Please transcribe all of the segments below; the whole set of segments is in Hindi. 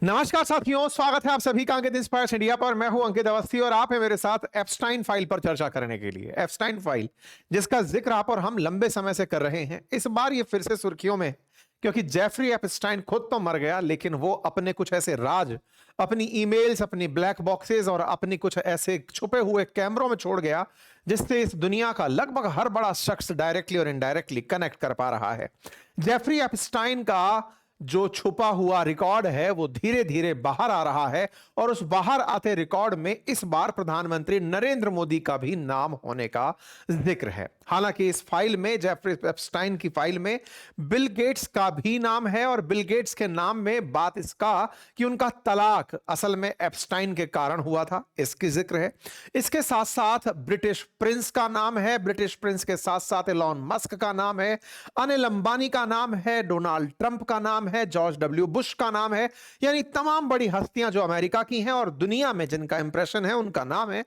नमस्कार साथियों, स्वागत है आप सभी का अंकित इंस्पायर्स इंडिया पर। मैं हूं अंकित अवस्थी और आप हैं मेरे साथ एप्स्टाइन फाइल पर चर्चा करने के लिए। एप्स्टाइन फाइल जिसका जिक्र आप और हम लंबे समय से कर रहे हैं, इस बार ये फिर से सुर्खियों में है, क्योंकि जेफरी एप्स्टाइन खुद तो मर गया, लेकिन वो अपने कुछ ऐसे राज, अपनी ईमेल्स, अपनी ब्लैक बॉक्सेस और अपनी कुछ ऐसे छुपे हुए कैमरों में छोड़ गया, जिससे इस दुनिया का लगभग हर बड़ा शख्स डायरेक्टली और इनडायरेक्टली कनेक्ट कर पा रहा है। जेफरी एप्स्टाइन का जो छुपा हुआ रिकॉर्ड है वो धीरे धीरे बाहर आ रहा है, और उस बाहर आते रिकॉर्ड में इस बार प्रधानमंत्री नरेंद्र मोदी का भी नाम होने का जिक्र है। हालांकि इस फाइल में, जेफरी एप्स्टाइन की फाइल में, बिल गेट्स का भी नाम है, और बिल गेट्स के नाम में बात इसका कि उनका तलाक असल में एप्स्टाइन के कारण हुआ था, इसकी जिक्र है। इसके साथ साथ ब्रिटिश प्रिंस का नाम है, ब्रिटिश प्रिंस के साथ साथ एलॉन मस्क का नाम है, अनिल अंबानी का नाम है, डोनाल्ड ट्रंप का नाम है, जॉर्ज डब्ल्यू बुश का नाम है, यानी तमाम बड़ी हस्तियां जो अमेरिका की हैं और दुनिया में जिनका इंप्रेशन है उनका नाम है।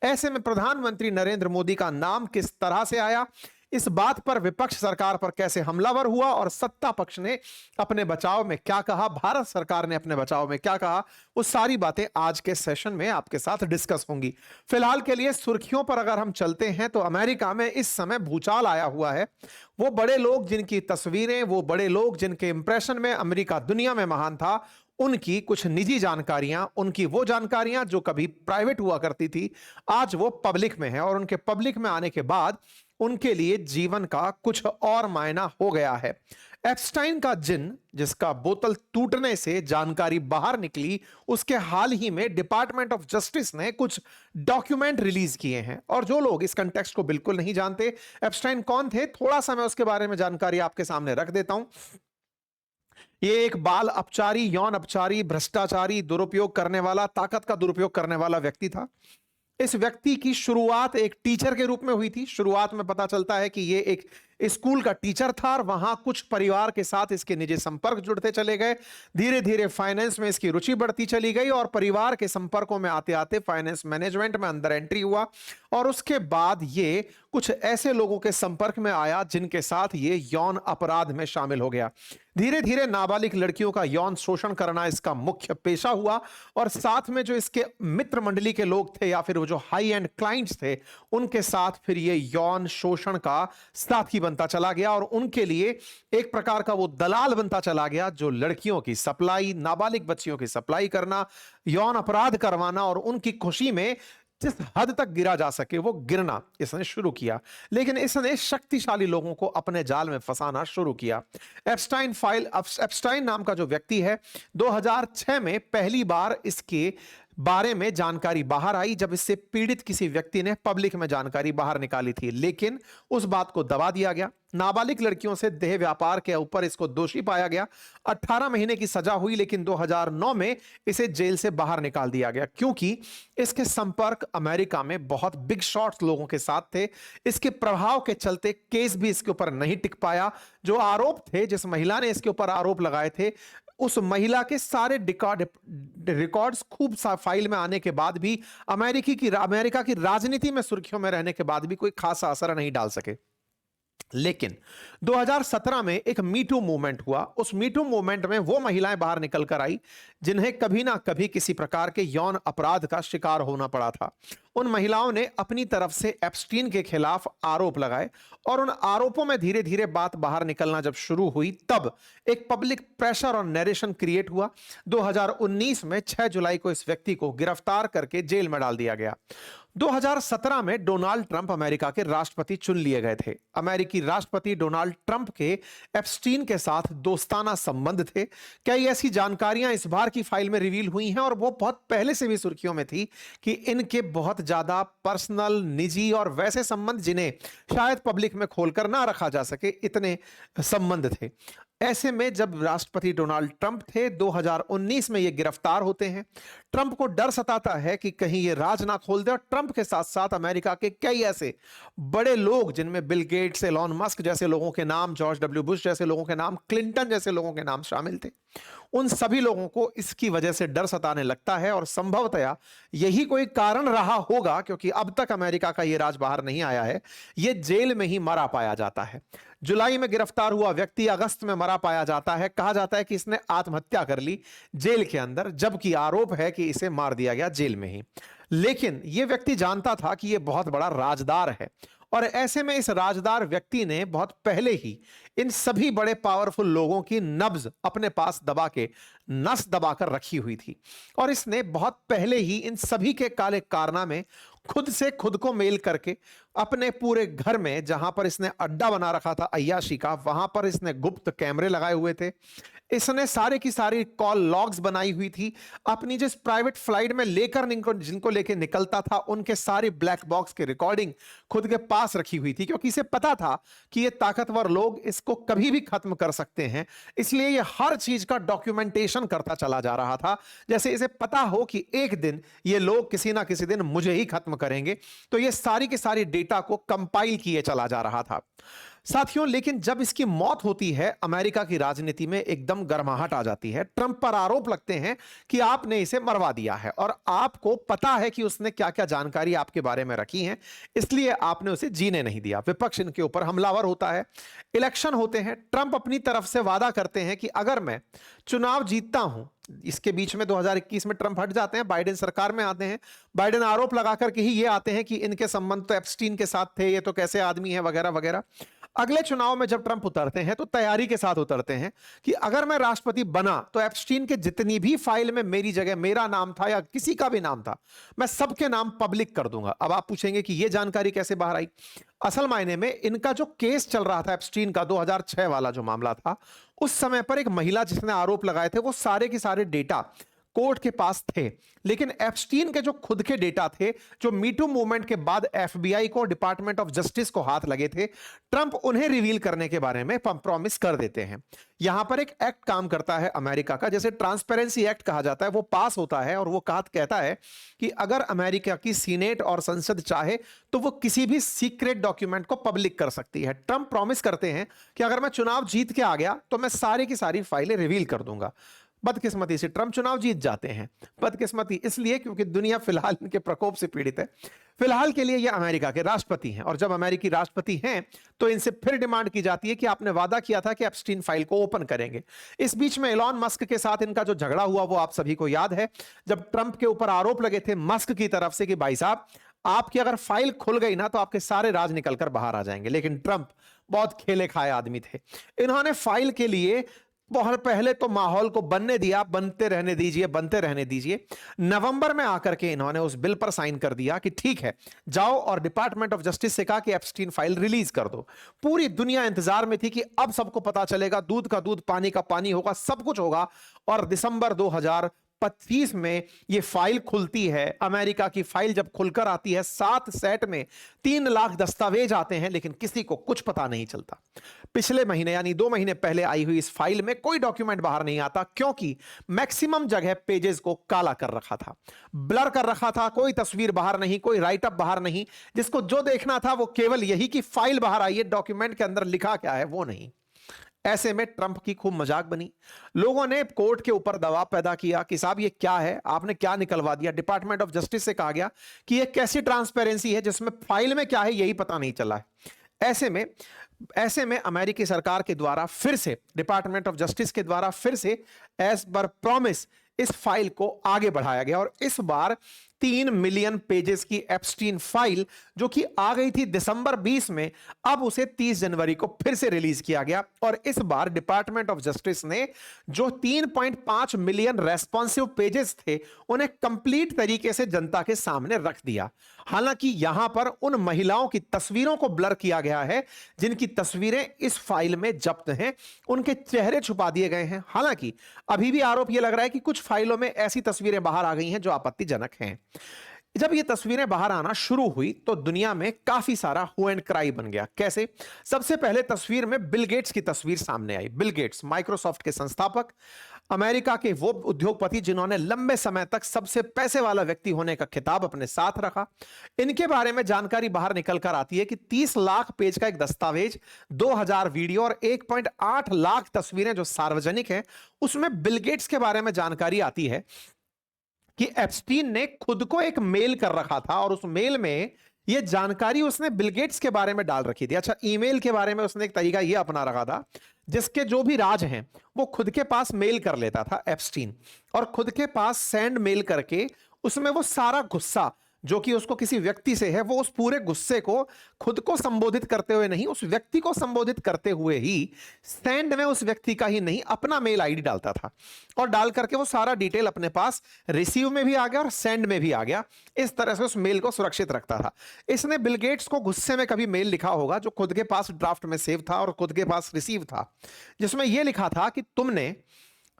ऐसे में प्रधानमंत्री नरेंद्र मोदी का नाम किस तरह से आया, इस बात पर विपक्ष सरकार पर कैसे हमलावर हुआ और सत्ता पक्ष ने अपने बचाव में क्या कहा, भारत सरकार ने अपने बचाव में क्या कहा, वो सारी बातें आज के सेशन में आपके साथ डिस्कस होंगी। फिलहाल के लिए सुर्खियों पर अगर हम चलते हैं तो अमेरिका में इस समय भूचाल आया हुआ है। वो बड़े लोग जिनकी तस्वीरें, वो बड़े लोग जिनके इंप्रेशन में अमेरिका दुनिया में महान था, उनकी कुछ निजी जानकारियां, उनकी वो जानकारियां जो कभी प्राइवेट हुआ करती थी, आज वो पब्लिक में है, और उनके पब्लिक में आने के बाद उनके लिए जीवन का कुछ और मायना हो गया है। एप्स्टाइन का जिन, जिसका बोतल टूटने से जानकारी बाहर निकली, उसके हाल ही में डिपार्टमेंट ऑफ जस्टिस ने कुछ डॉक्यूमेंट रिलीज किए हैं। और जो लोग इस कंटेक्स्ट को बिल्कुल नहीं जानते, एप्स्टाइन कौन थे, थोड़ा सा मैं उसके बारे में जानकारी आपके सामने रख देता हूं। ये एक बाल अपचारी, यौन अपचारी, भ्रष्टाचारी, दुरुपयोग करने वाला, ताकत का दुरुपयोग करने वाला व्यक्ति था। इस व्यक्ति की शुरुआत एक टीचर के रूप में हुई थी। शुरुआत में पता चलता है कि ये एक स्कूल का टीचर था, और वहां कुछ परिवार के साथ इसके निजी संपर्क जुड़ते चले गए। धीरे धीरे फाइनेंस में इसकी रुचि बढ़ती चली गई, और परिवार के संपर्कों में आते आते फाइनेंस मैनेजमेंट में अंदर एंट्री हुआ, और उसके बाद ये कुछ ऐसे लोगों के संपर्क में आया जिनके साथ ये यौन अपराध में शामिल हो गया। धीरे धीरे नाबालिग लड़कियों का यौन शोषण करना इसका मुख्य पेशा हुआ, और साथ में जो इसके मित्र मंडली के लोग थे या फिर वो जो हाई एंड क्लाइंट्स थे, उनके साथ फिर ये यौन शोषण का साथी बनता चला गया, और उनके लिए एक प्रकार का वो दलाल बनता चला गया, जो लड़कियों की सप्लाई, नाबालिग बच्चियों की सप्लाई करना, यौन अपराध करवाना, और उनकी खुशी में जिस हद तक गिरा जा सके वो गिरना इसने शुरू किया। लेकिन इसने शक्तिशाली लोगों को अपने जाल में फंसाना शुरू किया। एप्स्टाइन नाम का जो व्यक्ति है, 2006 में पहली बार इसके बारे में जानकारी बाहर आई, जब इससे पीड़ित किसी व्यक्ति ने पब्लिक में जानकारी बाहर निकाली थी, लेकिन उस बात को दबा दिया गया। नाबालिग लड़कियों से देह व्यापार के ऊपर इसको दोषी पाया गया। 18 महीने की सजा हुई, लेकिन 2009 में इसे जेल से बाहर निकाल दिया गया, क्योंकि इसके संपर्क अमेरिका में बहुत बिग शॉट्स लोगों के साथ थे। इसके प्रभाव के चलते केस भी इसके ऊपर नहीं टिक पाया। जो आरोप थे, जिस महिला ने इसके ऊपर आरोप लगाए थे, उस महिला के सारे रिकॉर्ड्स खूब फाइल में आने के बाद भी अमेरिका की राजनीति में सुर्खियों में रहने के बाद भी कोई खासा असर नहीं डाल सके। लेकिन 2017 में एक मीटू मूवमेंट हुआ। उस मीटू मूवमेंट में वो महिलाएं बाहर निकल कर आई जिन्हें कभी ना कभी किसी प्रकार के यौन अपराध का शिकार होना पड़ा था। उन महिलाओं ने अपनी तरफ से एप्स्टीन के खिलाफ आरोप लगाए, और उन आरोपों में धीरे धीरे बात बाहर निकलना जब शुरू हुई, तब एक पब्लिक प्रेशर और नैरेशन क्रिएट हुआ। 2019 में 6 जुलाई को इस व्यक्ति को गिरफ्तार करके जेल में डाल दिया गया। 2017 में डोनाल्ड ट्रंप अमेरिका के राष्ट्रपति चुन लिए गए थे। अमेरिकी राष्ट्रपति डोनाल्ड ट्रंप के एप्स्टीन के साथ दोस्ताना संबंध थे। कई ऐसी जानकारियां इस बार की फाइल में रिवील हुई हैं, और वो बहुत पहले से भी सुर्खियों में थी कि इनके बहुत ज्यादा पर्सनल, निजी और वैसे संबंध जिन्हें शायद पब्लिक में खोलकर ना रखा जा सके, इतने संबंध थे। ऐसे में जब राष्ट्रपति डोनाल्ड ट्रंप थे, 2019 में ये गिरफ्तार होते हैं। ट्रंप को डर सताता है कि कहीं ये राज ना खोल दे, और ट्रंप के साथ साथ अमेरिका के कई ऐसे बड़े लोग, जिनमें बिल गेट्स, एलॉन मस्क जैसे लोगों के नाम, जॉर्ज डब्ल्यू बुश जैसे लोगों के नाम, क्लिंटन जैसे लोगों के नाम शामिल थे, उन सभी लोगों को इसकी वजह से डर सताने लगता है और संभवतया यही कोई कारण रहा होगा, क्योंकि अब तक अमेरिका का यह राज बाहर नहीं आया है, यह जेल में ही मरा पाया जाता है। जुलाई में गिरफ्तार हुआ व्यक्ति अगस्त में मरा पाया जाता है। कहा जाता है कि इसने आत्महत्या कर ली जेल के अंदर, जबकि आरोप है कि इसे मार दिया गया जेल में ही। लेकिन यह व्यक्ति जानता था कि यह बहुत बड़ा राजदार है, और ऐसे में इस राजदार व्यक्ति ने बहुत पहले ही इन सभी बड़े पावरफुल लोगों की नब्ज अपने पास दबा के, नस दबाकर रखी हुई थी, और इसने बहुत पहले ही इन सभी के काले कारनामे खुद से खुद को मेल करके अपने पूरे घर में, जहां पर इसने अड्डा बना रखा था अय्याशी का, वहां पर इसने गुप्त कैमरे लगाए हुए थे। इसने सारे की सारी कॉल लॉग्स बनाई हुई थी। अपनी जिस प्राइवेट फ्लाइट में लेकर जिनको लेके निकलता था, उनके सारे ब्लैक बॉक्स की रिकॉर्डिंग खुद के पास रखी हुई थी, क्योंकि इसे पता था कि ये ताकतवर लोग इसको कभी भी खत्म कर सकते हैं। इसलिए ये हर चीज का डॉक्यूमेंटेशन करता चला जा रहा था, जैसे इसे पता हो कि एक दिन ये लोग किसी ना किसी दिन मुझे ही खत्म करेंगे। तो ये सारी की सारी डेटा को कंपाइल किए चला जा रहा था साथियों। लेकिन जब इसकी मौत होती है, अमेरिका की राजनीति में एकदम गर्माहट आ जाती है। ट्रंप पर आरोप लगते हैं कि आपने इसे मरवा दिया है, और आपको पता है कि उसने क्या क्या जानकारी आपके बारे में रखी है, इसलिए आपने उसे जीने नहीं दिया। विपक्ष इनके ऊपर हमलावर होता है। इलेक्शन होते हैं। ट्रंप अपनी तरफ से वादा करते हैं कि अगर मैं चुनाव जीतता हूं, इसके बीच में 2021 में ट्रंप हट जाते हैं, बाइडेन सरकार में आते हैं। बाइडेन आरोप लगा करके ही ये आते हैं कि इनके संबंध तो एप्स्टीन के साथ थे, ये तो कैसे आदमी है, वगैरह वगैरह। अगले चुनाव में जब ट्रंप उतरते हैं तो तैयारी के साथ उतरते हैं कि अगर मैं राष्ट्रपति बना तो एप्स्टीन के जितनी भी फाइल में मेरी जगह मेरा नाम था या किसी का भी नाम था, मैं सबके नाम पब्लिक कर दूंगा। अब आप पूछेंगे कि यह जानकारी कैसे बाहर आई। असल मायने में इनका जो केस चल रहा था एप्स्टीन का, 2006 वाला जो मामला था, उस समय पर एक महिला जिसने आरोप लगाए थे, वो सारे के सारे डेटा कोर्ट के पास थे। लेकिन एप्स्टीन के जो खुद के डेटा थे, जो मीटू मूवमेंट के बाद एफबीआई को, डिपार्टमेंट ऑफ जस्टिस को हाथ लगे थे, ट्रंप उन्हें रिवील करने के बारे में प्रॉमिस कर देते हैं। यहां पर एक एक्ट काम करता है अमेरिका का, जैसे ट्रांसपेरेंसी एक्ट कहा जाता है, वो पास होता है, और वो कहता है कि अगर अमेरिका की सीनेट और संसद चाहे तो वो किसी भी सीक्रेट डॉक्यूमेंट को पब्लिक कर सकती है। ट्रंप प्रॉमिस करते हैं कि अगर मैं चुनाव जीत के आ गया तो मैं सारी की सारी फाइलें रिवील कर दूंगा। बदकिस्मती से ट्रंप चुनाव जीत जाते हैं। बदकिस्मती इसलिए क्योंकि दुनिया फिलहाल इनके प्रकोप से पीड़ित है। फिलहाल के लिए ये अमेरिका के राष्ट्रपति हैं, और जब अमेरिकी राष्ट्रपति हैं तो इनसे फिर डिमांड की जाती है कि आपने वादा किया था कि एप्स्टीन फाइल को ओपन करेंगे। इस बीच में एलॉन मस्क के साथ इनका जो झगड़ा हुआ वो आप सभी को याद है, जब ट्रंप के ऊपर आरोप लगे थे मस्क की तरफ से कि भाई साहब, आपकी अगर फाइल खुल गई ना तो आपके सारे राज निकलकर बाहर आ जाएंगे। लेकिन ट्रंप बहुत खेले खाए आदमी थे। इन्होंने फाइल के लिए बहुत पहले तो माहौल को बनने दिया, बनते रहने दीजिए, बनते रहने दीजिए। नवंबर में आकर के इन्होंने उस बिल पर साइन कर दिया कि ठीक है, जाओ और डिपार्टमेंट ऑफ जस्टिस से कहा कि एप्स्टीन फाइल रिलीज कर दो। पूरी दुनिया इंतजार में थी कि अब सबको पता चलेगा, दूध का दूध पानी का पानी होगा, सब कुछ होगा। और दिसंबर 2025 में यह फाइल खुलती है। अमेरिका की फाइल जब खुलकर आती है, 7 सेट में 3 लाख दस्तावेज आते हैं, लेकिन किसी को कुछ पता नहीं चलता। पिछले महीने यानी 2 महीने पहले आई हुई इस फाइल में कोई डॉक्यूमेंट बाहर नहीं आता, क्योंकि मैक्सिमम जगह पेजेस को काला कर रखा था, ब्लर कर रखा था। कोई तस्वीर बाहर नहीं, कोई राइटअप बाहर नहीं। जिसको जो देखना था वो केवल यही कि फाइल बाहर आई है, डॉक्यूमेंट के अंदर लिखा क्या है वो नहीं। ऐसे में ट्रंप की खूब मजाक बनी। लोगों ने कोर्ट के ऊपर दबाव पैदा किया कि साहब ये क्या है, आपने क्या निकलवा दिया। डिपार्टमेंट ऑफ जस्टिस से कहा गया कि ये कैसी ट्रांसपेरेंसी है जिसमें फाइल में क्या है यही पता नहीं चला है। ऐसे में अमेरिकी सरकार के द्वारा फिर से, डिपार्टमेंट ऑफ जस्टिस के द्वारा फिर से एज पर प्रॉमिस इस फाइल को आगे बढ़ाया गया, और इस बार 3 मिलियन पेजेस की एप्स्टीन फाइल जो कि आ गई थी दिसंबर 20 में, अब उसे 30 जनवरी को फिर से रिलीज किया गया। और इस बार डिपार्टमेंट ऑफ जस्टिस ने जो 3.5 मिलियन रेस्पॉन्सिव पेजेस थे उन्हें कंप्लीट तरीके से जनता के सामने रख दिया। हालांकि यहां पर उन महिलाओं की तस्वीरों को ब्लर किया गया है जिनकी तस्वीरें इस फाइल में जब्त हैं, उनके चेहरे छुपा दिए गए हैं। हालांकि अभी भी आरोप यह लग रहा है कि कुछ फाइलों में ऐसी तस्वीरें बाहर आ गई हैं जो आपत्तिजनक हैं। जब ये तस्वीरें बाहर आना शुरू हुई तो दुनिया में काफी सारा हु एंड क्राई बन गया। कैसे? सबसे पहले तस्वीर में बिल गेट्स की तस्वीर सामने आई। बिल गेट्स माइक्रोसॉफ्ट के संस्थापक, अमेरिका के वो उद्योगपति जिन्होंने लंबे समय तक सबसे पैसे वाला व्यक्ति होने का खिताब अपने साथ रखा। इनके बारे में जानकारी बाहर निकल कर आती है कि 30 लाख पेज का एक दस्तावेज, 2000 वीडियो और 1.8 लाख तस्वीरें जो सार्वजनिक हैं, उसमें बिल गेट्स के बारे में जानकारी आती है कि एप्स्टीन ने खुद को एक मेल कर रखा था और उस मेल में यह जानकारी उसने बिल गेट्स के बारे में डाल रखी थी। अच्छा, ईमेल के बारे में उसने एक तरीका यह अपना रखा था, जिसके जो भी राज हैं वो खुद के पास मेल कर लेता था एप्स्टीन, और खुद के पास सेंड मेल करके उसमें वो सारा गुस्सा जो कि उसको किसी व्यक्ति से है, वो उस पूरे गुस्से को खुद को संबोधित करते हुए नहीं, उस व्यक्ति को संबोधित करते हुए ही सेंड में उस व्यक्ति का ही नहीं, अपना मेल आईडी डालता था, और डाल करके वो सारा डिटेल अपने पास रिसीव में भी आ गया और सेंड में भी आ गया। इस तरह से उस मेल को सुरक्षित रखता था। इसने बिल गेट्स को गुस्से में कभी मेल लिखा होगा जो खुद के पास ड्राफ्ट में सेव था और खुद के पास रिसीव था, जिसमें यह लिखा था कि तुमने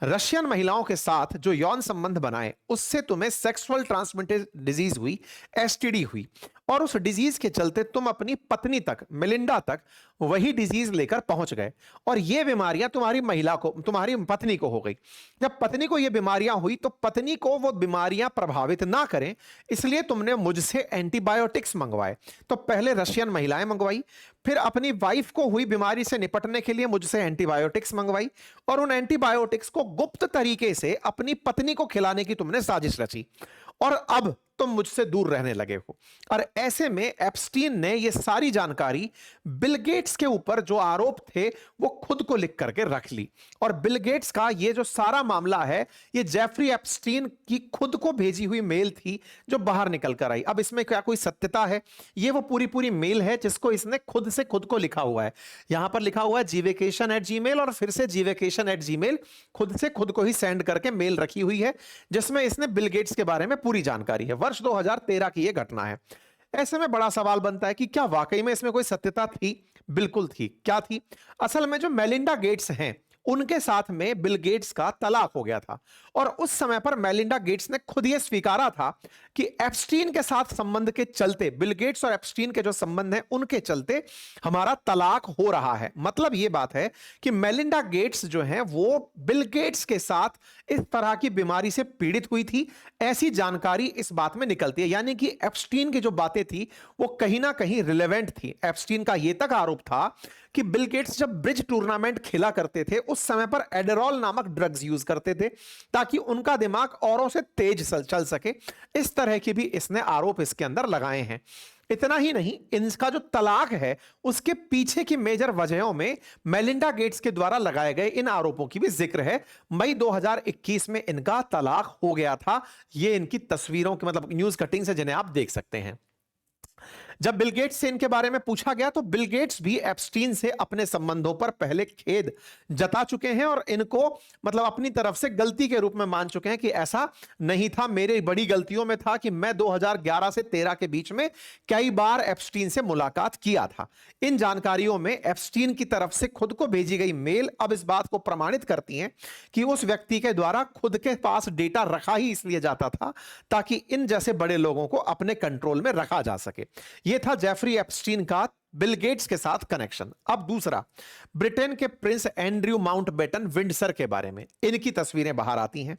रशियन महिलाओं के साथ जो यौन संबंध बनाए उससे तुम्हें सेक्सुअल ट्रांसमिटेड डिजीज हुई, एसटीडी हुई, और उस डिजीज के चलते तुम अपनी पत्नी तक, मेलिंडा तक वही डिजीज लेकर पहुंच गए, और ये बीमारियां तुम्हारी पत्नी को हो गई। जब पत्नी को ये बीमारियां हुई तो पत्नी को वो बीमारियां प्रभावित ना करें, इसलिए तुमने मुझसे एंटीबायोटिक्स मंगवाए। तो पहले रशियन महिलाएं मंगवाई, फिर अपनी वाइफ को हुई बीमारी से निपटने के लिए मुझसे एंटीबायोटिक्स मंगवाई, और उन एंटीबायोटिक्स को गुप्त तरीके से अपनी पत्नी को खिलाने की तुमने साजिश रची, और अब तुम मुझसे दूर रहने लगे हो। और ऐसे में एप्स्टीन ने यह सारी जानकारी बिल गेट्स के ऊपर जो आरोप थे वो खुद को लिख करके रख ली, और बिल गेट्स का ये जो सारा मामला है ये जेफरी एप्स्टीन की खुद को भेजी हुई मेल थी जो बाहर निकल कर आई। अब इसमें क्या कोई सत्यता है? ये वो पूरी मेल है जिसको इसने खुद से खुद को लिखा हुआ है। यहां पर लिखा हुआ है gvacation@gmail, और फिर से gvacation@gmail, खुद से खुद को ही सेंड करके मेल रखी हुई है जिसमें इसने बिल गेट्स के बारे में पूरी जानकारी है। वर्ष 2013 की यह घटना है। ऐसे में बड़ा सवाल बनता है कि क्या वाकई में इसमें कोई सत्यता थी? बिल्कुल थी। क्या थी? असल में जो मेलिंडा गेट्स हैं उनके साथ में बिल गेट्स का तलाक हो गया था, और उस समय पर मेलिंडा गेट्स ने खुद यह स्वीकारा था कि एप्स्टीन के साथ संबंध के चलते, बिल गेट्स और एप्स्टीन के जो संबंध हैं उनके चलते हमारा तलाक हो रहा है। मतलब यह बात है कि मेलिंडा गेट्स जो हैं वो बिल गेट्स के साथ इस तरह की बीमारी से पीड़ित हुई थी, ऐसी जानकारी इस बात में निकलती है। यानी कि एप्स्टीन की जो बातें थी वो कहीं ना कहीं रिलेवेंट थी। एप्स्टीन का यह तक आरोप था कि बिल गेट्स जब ब्रिज टूर्नामेंट खेला करते थे उस समय पर एडेरॉल नामक ड्रग्स यूज करते थे ताकि उनका दिमाग औरों से तेज चल सके। इस तरह के भी इसने आरोप इसके अंदर लगाए हैं। इतना ही नहीं, इनका जो तलाक है उसके पीछे की मेजर वजहों में मेलिंडा गेट्स के द्वारा लगाए गए इन आरोपों की भी जिक्र है। मई 2021 में इनका तलाक हो गया था। ये इनकी तस्वीरों की मतलब न्यूज कटिंग से जिन्हें आप देख सकते हैं। जब बिल गेट्स से इनके बारे में पूछा गया तो बिल गेट्स भी एप्स्टीन से अपने संबंधों पर पहले खेद जता चुके हैं और इनको मतलब अपनी तरफ से गलती के रूप में मान चुके हैं कि ऐसा नहीं था, मेरे बड़ी गलतियों में था कि मैं 2011 से 13 के बीच में कई बार एप्स्टीन से मुलाकात किया था। इन जानकारियों में एप्स्टीन की तरफ से खुद को भेजी गई मेल अब इस बात को प्रमाणित करती हैं कि उस व्यक्ति के द्वारा खुद के पास डेटा रखा ही इसलिए जाता था ताकि इन जैसे बड़े लोगों को अपने कंट्रोल में रखा जा सके। यह था जेफरी एप्स्टीन का बिल गेट्स के साथ कनेक्शन। अब दूसरा, ब्रिटेन के प्रिंस एंड्रयू माउंटबेटन विंडसर के बारे में इनकी तस्वीरें बाहर आती हैं,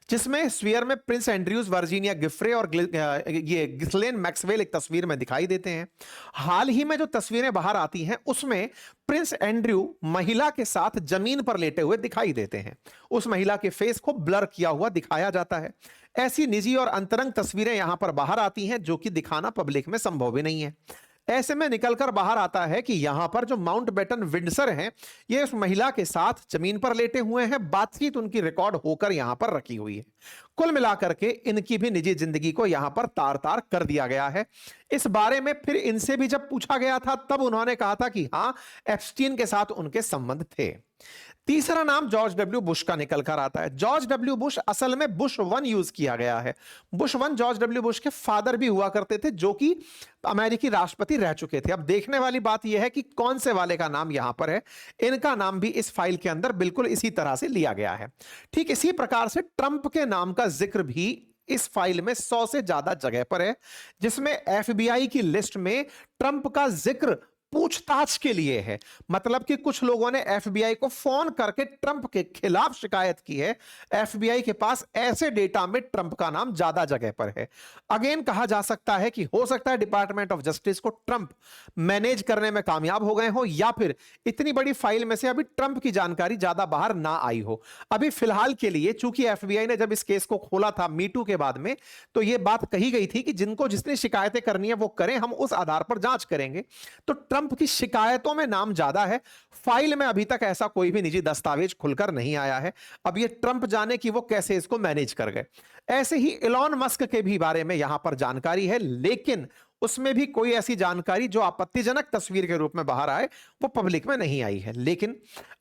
जिसमें स्फीयर में प्रिंस एंड्रयूज, वर्जीनिया गिफ्रे और ये गिस्लेन मैक्सवेल एक तस्वीर में दिखाई देते हैं। हाल ही में जो तस्वीरें बाहर आती हैं उसमें प्रिंस एंड्रयू महिला के साथ जमीन पर लेटे हुए दिखाई देते हैं। उस महिला के फेस को ब्लर किया हुआ दिखाया जाता है। ऐसी निजी और अंतरंग तस्वीरें यहां पर बाहर आती हैं जो कि दिखाना पब्लिक में संभव भी नहीं है। ऐसे में निकलकर बाहर आता है कि यहां पर जो माउंटबेटन विंडसर हैं ये उस महिला के साथ जमीन पर लेटे हुए हैं, बातचीत उनकी रिकॉर्ड होकर यहां पर रखी हुई है। कुल मिलाकर के इनकी भी निजी जिंदगी को यहां पर तार तार कर दिया गया है। इस बारे में फिर इनसे भी जब पूछा गया था तब उन्होंने कहा था कि हां, एप्स्टीन के साथ उनके संबंध थे। तीसरा नाम जॉर्ज डब्ल्यू बुश का निकल कर आता है। जॉर्ज डब्ल्यू बुश असल में बुश 1 यूज किया गया है। बुश 1 जॉर्ज डब्ल्यू बुश के फादर भी हुआ करते थे जो कि अमेरिकी राष्ट्रपति रह चुके थे। अब देखने वाली बात यह है कि कौन से वाले का नाम यहां पर है। इनका नाम भी इस फाइल के अंदर बिल्कुल इसी तरह से लिया गया है। ठीक इसी प्रकार से ट्रंप के नाम का जिक्र भी इस फाइल में 100 से ज्यादा जगह पर है, जिसमें एफबीआई की लिस्ट में ट्रंप का जिक्र पूछताछ के लिए है। मतलब कि कुछ लोगों ने एफबीआई को फोन करके ट्रंप के खिलाफ शिकायत की है। एफबीआई के पास ऐसे डेटा में ट्रंप का नाम ज्यादा जगह पर है। अगेन कहा जा सकता है कि हो सकता है डिपार्टमेंट ऑफ जस्टिस को ट्रंप मैनेज करने में कामयाब हो गए हो, या फिर इतनी बड़ी फाइल में से अभी ट्रंप की जानकारी ज्यादा बाहर ना आई हो। अभी फिलहाल के लिए चूंकि एफबीआई ने जब इस केस को खोला था मीटू के बाद में, तो यह बात कही गई थी कि जिसने शिकायतें करनी है वो करें, हम उस आधार पर जांच करेंगे। तो ट्रंप की शिकायतों में नाम ज्यादा है। फाइल में अभी तक ऐसा कोई भी निजी दस्तावेज खुलकर नहीं आया है। अब ये ट्रंप जाने कि वो कैसे इसको मैनेज कर गए। ऐसे ही इलॉन मस्क के भी बारे में यहां पर जानकारी है, लेकिन उसमें भी कोई ऐसी जानकारी जो आपत्तिजनक तस्वीर के रूप में बाहर आए वो पब्लिक में नहीं आई है। लेकिन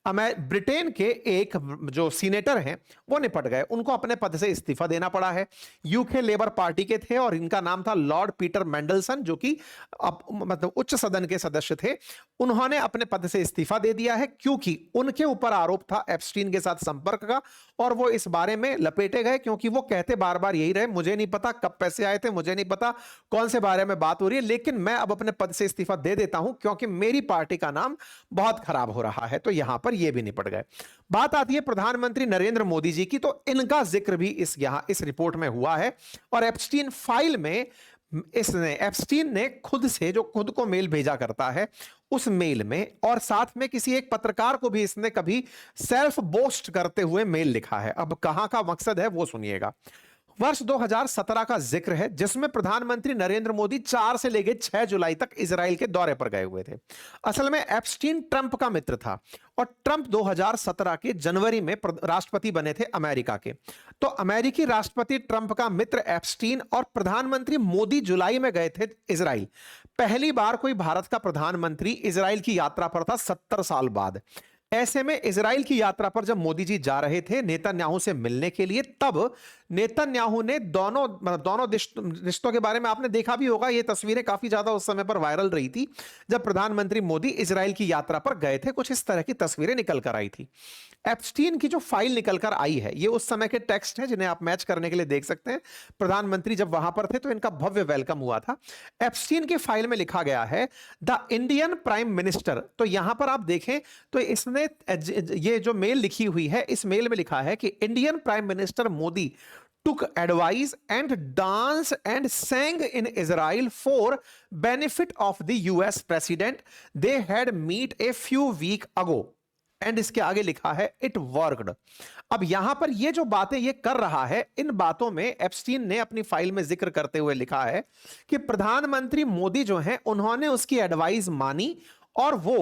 ब्रिटेन के एक जो सीनेटर हैं वो निपट गए, उनको अपने पद से इस्तीफा देना पड़ा है। यूके लेबर पार्टी के थे और इनका नाम था लॉर्ड पीटर मेंडलसन, जो कि मतलब उच्च सदन के सदस्य थे। उन्होंने अपने पद से इस्तीफा दे दिया है क्योंकि उनके ऊपर आरोप था एप्स्टीन के साथ संपर्क का, और वो इस बारे में लपेटे गए क्योंकि वो कहते बार बार यही रहे, मुझे नहीं पता कब पैसे आए थे, मुझे नहीं पता कौन से बारे में बात हो रही है, लेकिन मैं अब अपने पद से इस्तीफा दे देता हूं क्योंकि मेरी पार्टी का नाम बहुत खराब हो रहा है। तो यहां पर ये भी निपट गए। बात आती है प्रधानमंत्री नरेंद्र मोदी जी की, तो इनका जिक्र भी इस रिपोर्ट में हुआ है। और एप्स्टीन फाइल में एप्स्टीन ने खुद से, जो खुद को मेल भेजा करता है, उस मेल में और साथ में किसी एक पत्रकार को भी इसने कभी सेल्फ बोस्ट करते हुए मेल लिखा है। अब कहां का मकसद है वो सुनिएगा। वर्ष 2017 का जिक्र है जिसमें प्रधानमंत्री नरेंद्र मोदी 4 से लेकर 6 जुलाई तक इजराइल के दौरे पर गए हुए थे। असल में एप्स्टीन ट्रंप का मित्र था और ट्रंप 2017 के जनवरी में राष्ट्रपति बने थे अमेरिका के। तो अमेरिकी राष्ट्रपति ट्रंप का मित्र एप्स्टीन और प्रधानमंत्री मोदी जुलाई में गए थे इजराइल। पहली बार कोई भारत का प्रधानमंत्री इजराइल की यात्रा पर था 70 साल बाद। ऐसे में इजराइल की यात्रा पर जब मोदी जी जा रहे थे नेतन्याहू से मिलने के लिए, तब नेतन्याहू ने दोनों रिश्तों के बारे में आपने देखा भी होगा, ये तस्वीरें काफी ज्यादा उस समय पर वायरल रही थी जब प्रधानमंत्री मोदी इजराइल की यात्रा पर गए थे। कुछ इस तरह की तस्वीरें निकल कर आई थी। एप्स्टीन की जो फाइल निकल कर आई है ये उस समय के टेक्स्ट हैं जिन्हें आप मैच करने के लिए देख सकते हैं। प्रधानमंत्री जब वहां पर थे तो इनका भव्य वेलकम हुआ था। एप्स्टीन की फाइल में लिखा गया है द इंडियन प्राइम मिनिस्टर। तो यहां पर आप देखें तो इसने ये जो मेल लिखी हुई है, इस मेल में लिखा है कि Indian prime minister Modi took advice and danced and sang in Israel for benefit of the US president. They had met a few weeks ago. And इसके आगे लिखा है इट वर्कड। अब यहां पर ये जो बातें ये कर रहा है, इन बातों में एप्स्टीन ने अपनी फाइल में जिक्र करते हुए लिखा है कि प्रधानमंत्री मोदी जो हैं उन्होंने उसकी एडवाइस मानी और वो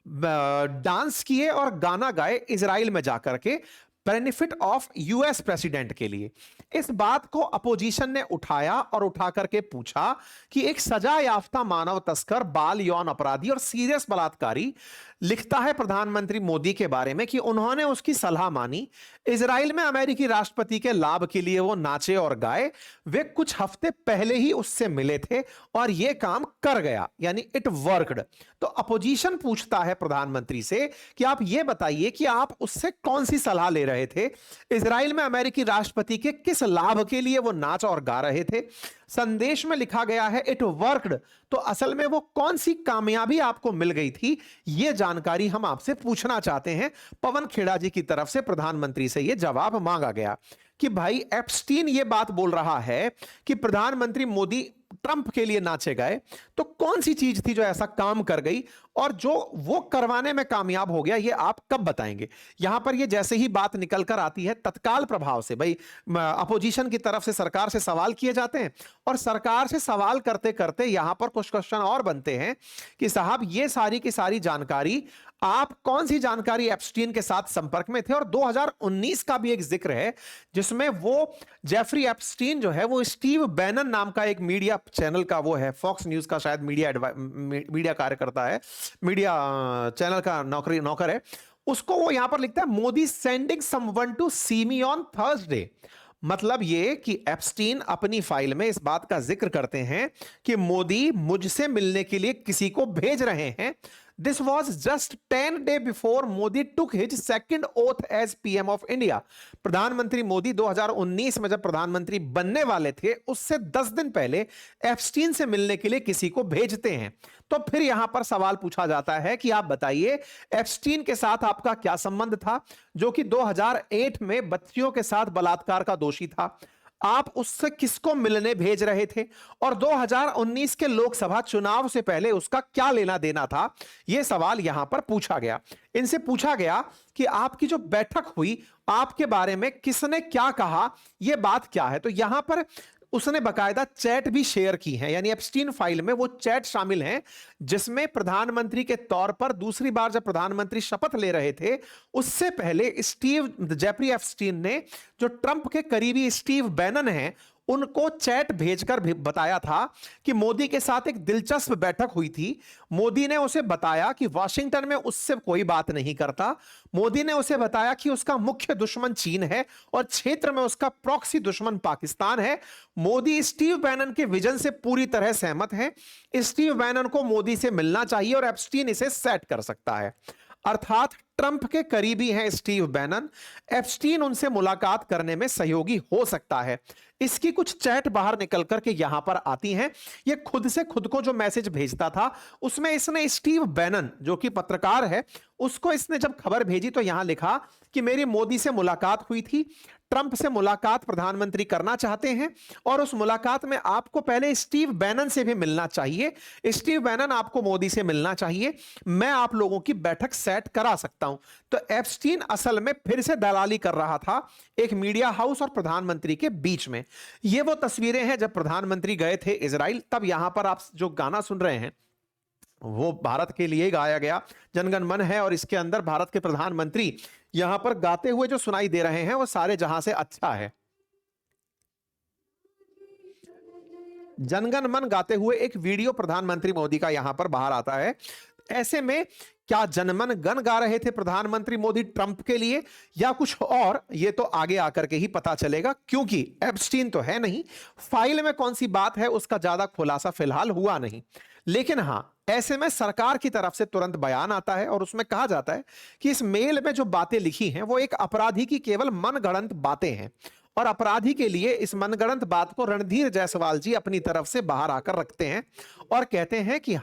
डांस किए और गाना गाए इजराइल में जाकर के बेनिफिट ऑफ यूएस प्रेसिडेंट के लिए। इस बात को अपोजिशन ने उठाया और उठा करके पूछा कि एक सजा याफ्ता मानव तस्कर, बाल यौन अपराधी और सीरियस बलात्कारी लिखता है प्रधानमंत्री मोदी के बारे में कि उन्होंने उसकी सलाह मानी, इजराइल में अमेरिकी राष्ट्रपति के लाभ के लिए वो नाचे और गाए, वे कुछ हफ्ते पहले ही उससे मिले थे और यह काम कर गया, यानी इट वर्कड। तो अपोजिशन पूछता है प्रधानमंत्री से कि आप यह बताइए कि आप उससे कौन सी सलाह ले रहे थे, इजराइल में अमेरिकी राष्ट्रपति के किस लाभ के लिए वो नाच और गा रहे थे। संदेश में लिखा गया है इट वर्कड, तो असल में वो कौन सी कामयाबी आपको मिल गई थी, यह जानकारी हम आपसे पूछना चाहते हैं। पवन खेड़ा जी की तरफ से प्रधानमंत्री से यह जवाब मांगा गया कि भाई एप्स्टीन ये बात बोल रहा है कि प्रधानमंत्री मोदी ट्रंप के लिए नाचे गए, तो कौन सी चीज थी जो ऐसा काम कर गई और जो वो करवाने में कामयाब हो गया, ये आप कब बताएंगे। यहां पर ये जैसे ही बात निकल कर आती है तत्काल प्रभाव से भाई अपोजिशन की तरफ से सरकार से सवाल किए जाते हैं और सरकार से सवाल करते करते यहां पर कुछ क्वेश्चन और बनते हैं कि साहब ये सारी की सारी जानकारी, आप कौन सी जानकारी एप्स्टीन के साथ संपर्क में थे। और 2019 का भी एक जिक्र है जिसमें वो जेफरी एप्स्टीन जो है वो स्टीव बैनन नाम का एक मीडिया चैनल का, वो है फॉक्स न्यूज का शायद मीडिया कार्यकर्ता है, मीडिया चैनल का नौकर है, उसको वो यहां पर लिखता है Modi sending someone to see me on Thursday. मतलब ये कि एप्स्टीन अपनी फाइल में इस बात का जिक्र करते हैं कि मोदी मुझसे मिलने के लिए किसी को भेज रहे हैं this was just 10 days before Modi took his second oath as PM of India. प्रधानमंत्री मोदी 2019 में जब प्रधानमंत्री बनने वाले थे, उससे 10 दिन पहले एप्स्टीन से मिलने के लिए किसी को भेजते हैं। तो फिर यहां पर सवाल पूछा जाता है कि आप बताइए, एप्स्टीन के साथ आपका क्या संबंध था, जो कि 2008 में बच्चियों के साथ बलात्कार का दोषी था? आप उससे किसको मिलने भेज रहे थे? और 2019 के लोकसभा चुनाव से पहले उसका क्या लेना देना था? यह सवाल यहां पर पूछा गया। इनसे पूछा गया कि आपकी जो बैठक हुई, आपके बारे में किसने क्या कहा, यह बात क्या है? तो यहां पर उसने बकायदा चैट भी शेयर की है, यानी एप्स्टीन फाइल में वो चैट शामिल हैं जिसमें प्रधानमंत्री के तौर पर दूसरी बार जब प्रधानमंत्री शपथ ले रहे थे, उससे पहले जेफरी एप्स्टीन ने जो ट्रंप के करीबी स्टीव बैनन हैं, उनको चैट भेजकर भी बताया था कि मोदी के साथ एक दिलचस्प बैठक हुई थी। मोदी ने उसे बताया कि वाशिंगटन में उससे कोई बात नहीं करता। मोदी ने उसे बताया कि उसका मुख्य दुश्मन चीन है और क्षेत्र में उसका प्रॉक्सी दुश्मन पाकिस्तान है। मोदी स्टीव बैनन के विजन से पूरी तरह सहमत है। स्टीव बैनन को मोदी से मिलना चाहिए और एप्स्टीन इसे सेट कर सकता है। अर्थात ट्रंप के करीबी हैं स्टीव बैनन, एप्स्टीन उनसे मुलाकात करने में सहयोगी हो सकता है। इसकी कुछ चैट बाहर निकल करके यहां पर आती हैं। ये खुद से खुद को जो मैसेज भेजता था, उसमें इसने स्टीव बैनन जो कि पत्रकार है, उसको इसने जब खबर भेजी तो यहां लिखा कि मेरी मोदी से मुलाकात हुई थी, ट्रंप से मुलाकात प्रधानमंत्री करना चाहते हैं और उस मुलाकात में आपको पहले स्टीव बैनन से भी मिलना चाहिए। स्टीव बैनन आपको मोदी से मिलना चाहिए, मैं आप लोगों की बैठक सेट करा सकता हूं। तो एप्स्टीन असल में फिर से दलाली कर रहा था एक मीडिया हाउस और प्रधानमंत्री के बीच में। ये वो तस्वीरें हैं जब प्रधानमंत्री गए थे इजराइल। तब यहां पर आप जो गाना सुन रहे हैं वो भारत के लिए गाया गया जनगण मन है, और इसके अंदर भारत के प्रधानमंत्री यहां पर गाते हुए जो सुनाई दे रहे हैं वो सारे जहां से अच्छा है। जनगण मन गाते हुए एक वीडियो प्रधानमंत्री मोदी का यहां पर बाहर आता है। ऐसे में क्या जनमन गण गा रहे थे प्रधानमंत्री मोदी ट्रंप के लिए या कुछ और, ये तो आगे आकर के ही पता चलेगा, क्योंकि एप्स्टीन तो है नहीं, फाइल में कौन सी बात है उसका ज्यादा खुलासा फिलहाल हुआ नहीं। लेकिन हां, ऐसे में सरकार की तरफ से तुरंत बयान आता है और उसमें कहा जाता है कि इस मेल में जो बातें लिखी हैं वो एक अपराधी की केवल मनगढ़ंत बातें हैं, और अपराधी के लिए इस मनगढ़ंत बात को रणधीर जायसवाल जी अपनी तरफ से बाहर आकर रखते हैं और कहते हैं कि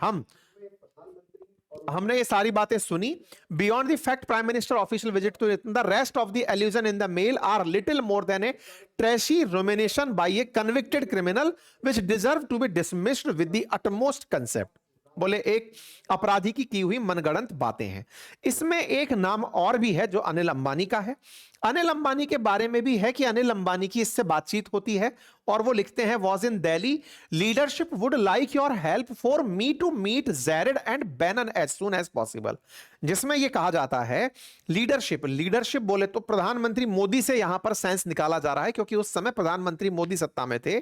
हमने ये सारी बातें सुनी। Beyond the fact prime minister official visit to the rest of the illusion in the mail are little more than a trashy rumination by a convicted criminal which deserve to be dismissed with the utmost concept. बोले एक अपराधी की हुई मनगढ़ंत बातें हैं। इसमें एक नाम और भी है जो अनिल अंबानी का है। अनिल अंबानी के बारे में भी है कि अनिल अंबानी की इससे बातचीत होती है और वो लिखते हैं was in Delhi, leadership would like your help for me to meet Jared and Bannon as soon as possible. जिसमें यह कहा जाता है लीडरशिप बोले तो प्रधानमंत्री मोदी से यहां पर सेंस निकाला जा रहा है, क्योंकि उस समय प्रधानमंत्री मोदी सत्ता में थे।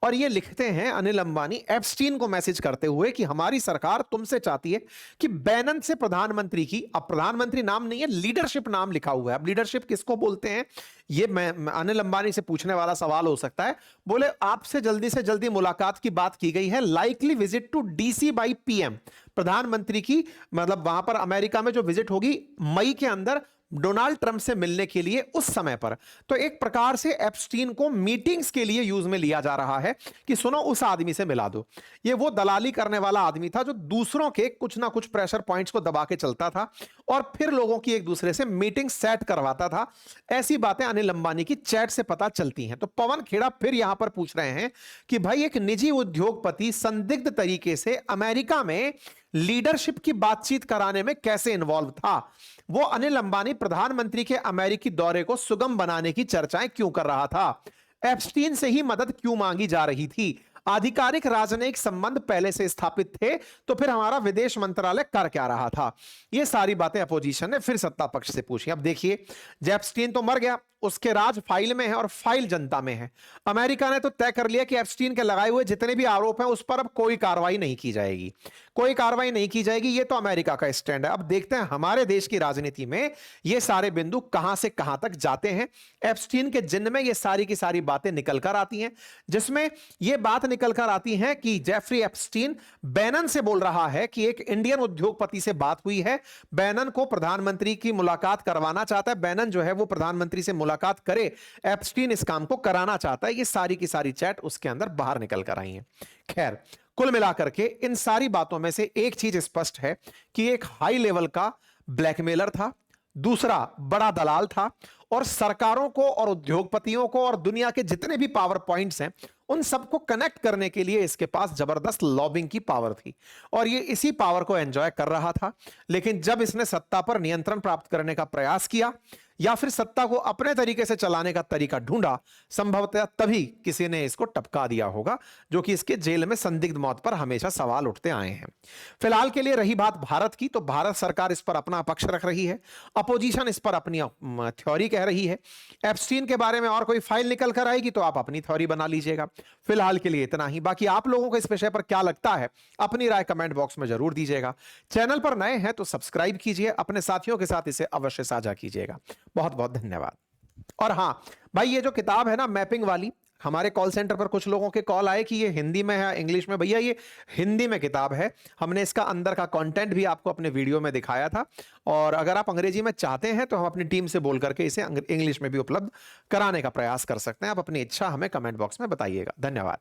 और ये लिखते हैं अनिल अंबानी एप्स्टीन को मैसेज करते हुए कि हमारी सरकार तुमसे चाहती है कि बैनन से प्रधानमंत्री की, अब प्रधानमंत्री नाम नहीं है, लीडरशिप नाम लिखा हुआ है। अब लीडरशिप किसको बोलते हैं ये मैं अनिल अंबानी से पूछने वाला सवाल हो सकता है। बोले आपसे जल्दी से जल्दी मुलाकात की बात की गई है, likely visit to DC by PM. प्रधानमंत्री की मतलब वहां पर अमेरिका में जो विजिट होगी मई के अंदर डोनाल्ड ट्रंप से मिलने के लिए उस समय पर। तो एक प्रकार से एप्स्टीन को मीटिंग्स के लिए यूज में लिया जा रहा है कि सुनो उस आदमी से मिला दो। ये वो दलाली करने वाला आदमी था जो दूसरों के कुछ ना कुछ प्रेशर पॉइंट्स को दबा के चलता था और फिर लोगों की एक दूसरे से मीटिंग सेट करवाता था। ऐसी बातें अनिल अंबानी की चैट से पता चलती हैं। तो पवन खेड़ा फिर यहां पर पूछ रहे हैं कि भाई एक निजी उद्योगपति संदिग्ध तरीके से अमेरिका में लीडरशिप की बातचीत कराने में कैसे इन्वॉल्व था? वो अनिल अंबानी प्रधानमंत्री के अमेरिकी दौरे को सुगम बनाने की चर्चाएं क्यों कर रहा था? एप्स्टीन से ही मदद क्यों मांगी जा रही थी? आधिकारिक राजनयिक संबंध पहले से स्थापित थे तो फिर हमारा विदेश मंत्रालय कर क्या रहा था? ये सारी बातें अपोजिशन ने फिर सत्ता पक्ष से पूछी। अब देखिए, एप्स्टीन तो मर गया, उसके राज फाइल में है और फाइल जनता में है। अमेरिका ने तो तय कर लिया कि एप्स्टीन के लगाए हुए जितने भी आरोप हैं उस पर अब कोई कार्रवाई नहीं की जाएगी, कोई कार्रवाई नहीं की जाएगी। ये तो अमेरिका का स्टैंड है। अब देखते हैं हमारे देश की राजनीति में ये सारे बिंदु कहां से कहां तक जाते हैं। एप्स्टीन के जिन्न में ये सारी की सारी बातें निकल कर आती हैं, जिसमें यह बात निकल कर आती हैं कि जेफरी एप्स्टीन बैनन से बोल रहा है कि एक इंडियन उद्योगपति से बात हुई है, बैनन को प्रधानमंत्री की मुलाकात करवाना चाहता है, बैनन जो है वो प्रधानमंत्री से मुलाकात करे, एप्स्टीन इस काम को कराना चाहता है। ये सारी की सारी चैट उसके अंदर बाहर निकल कर आई है। खैर, कुल मिलाकर के इन सारी बातों में से एक चीज स्पष्ट है कि एक हाई लेवल का ब्लैकमेलर था, दूसरा बड़ा दलाल था, और सरकारों को और उद्योगपतियों को और दुनिया के जितने भी पावर पॉइंट्स हैं उन सबको कनेक्ट करने के लिए इसके पास जबरदस्त लॉबिंग की पावर थी और ये इसी पावर को एंजॉय कर रहा था। लेकिन जब इसने सत्ता पर नियंत्रण प्राप्त करने का प्रयास किया या फिर सत्ता को अपने तरीके से चलाने का तरीका ढूंढा, संभवतः तभी किसी ने इसको टपका दिया होगा, जो कि इसके जेल में संदिग्ध मौत पर हमेशा सवाल उठते आए हैं। फिलहाल के लिए रही बात भारत की, तो भारत सरकार इस पर अपना पक्ष रख रही है, अपोजिशन इस पर अपनी थ्योरी कह रही है। एप्स्टीन के बारे में और कोई फाइल निकल कर आएगी तो आप अपनी थ्योरी बना लीजिएगा। फिलहाल के लिए इतना ही। बाकी आप लोगों को इस विषय पर क्या लगता है, अपनी राय कमेंट बॉक्स में जरूर दीजिएगा। चैनल पर नए हैं तो सब्सक्राइब कीजिए, अपने साथियों के साथ इसे अवश्य साझा कीजिएगा। बहुत बहुत धन्यवाद। और हां भाई, ये जो किताब है ना मैपिंग वाली, हमारे कॉल सेंटर पर कुछ लोगों के कॉल आए कि ये हिंदी में है इंग्लिश में। भैया ये हिंदी में किताब है, हमने इसका अंदर का कंटेंट भी आपको अपने वीडियो में दिखाया था, और अगर आप अंग्रेजी में चाहते हैं तो हम अपनी टीम से बोल करके इसे इंग्लिश में भी उपलब्ध कराने का प्रयास कर सकते हैं। आप अपनी इच्छा हमें कमेंट बॉक्स में बताइएगा। धन्यवाद।